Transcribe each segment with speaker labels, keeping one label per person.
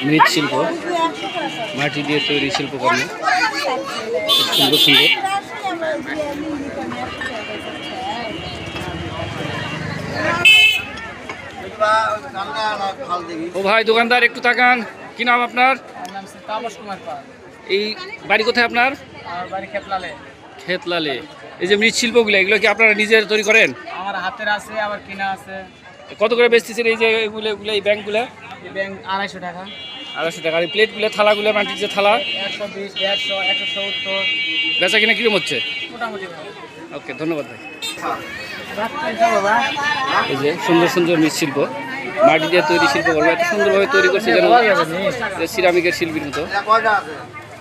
Speaker 1: মৃৎশিল্প, মাটি দিয়ে তৈরি শিল্পকর্ম, সুন্দর সুন্দর। ও ভাই দোকানদার একটু তাকান, কি নাম আপনার? এই বাড়ি কোথায় আপনার? খেতলালে। এই যে মৃৎশিল্পগুলো, এগুলো কি আপনারা নিজের তৈরি করেন?
Speaker 2: আমার হাতের আছে, আবার কিনা আছে।
Speaker 1: কত করে বেচতেছেন এই যে এগুলো, এই ব্যাংকগুলো?
Speaker 2: এই ব্যাংক 250 টাকা।
Speaker 1: 250 টাকা। আর এই প্লেটগুলো, থালাগুলো, মাটির যে থালা?
Speaker 2: 120, 150, 170।
Speaker 1: বেচা কিনা কিরম হচ্ছে?
Speaker 2: মোটামুটি।
Speaker 1: ওকে, ধন্যবাদ ভাই। এই যে সুন্দর সুন্দর মৃৎশিল্প, মাটি দিয়ে তৈরি শিল্পকর্ম, এত সুন্দরভাবে তৈরি করছে যেন সিরামিকের শিল্পীর মতো,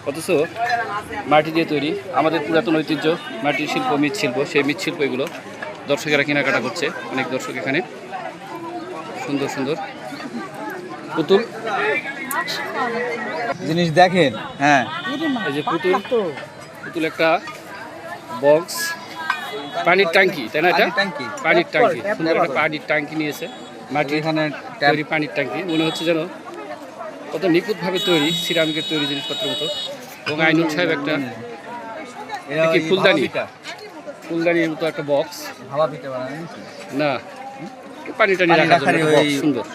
Speaker 1: অথচ মাটি দিয়ে তৈরি। আমাদের পুরাতন ঐতিহ্য মাটির শিল্প, মৃৎশিল্প, সেই মৃৎশিল্প এগুলো দর্শকেরা কেনাকাটা করছে। অনেক দর্শক এখানে। সুন্দর সুন্দর পুতুল
Speaker 3: জিনিস দেখেন। হ্যাঁ,
Speaker 1: এই যে পুতুল, পুতুল একটা বক্স, পানির ট্যাঙ্কি, তাই না? এটা পানির ট্যাঙ্কি, সুন্দর একটা পানির ট্যাঙ্কি নিয়েছে, মাটির
Speaker 3: এখানে
Speaker 1: তৈরি পানির ট্যাঙ্কি। মনে হচ্ছে যেন কত নিখুঁতভাবে তৈরি, সিরামিকের তৈরি জিনিসপত্রের মতো। এবং আইনুল সাহেব একটা কি ফুলদানি, ফুলদানির মতো একটা বক্স,
Speaker 3: হাওয়া পিঠে বানানো
Speaker 1: না পানি টানি রাখার জন্য সুন্দর।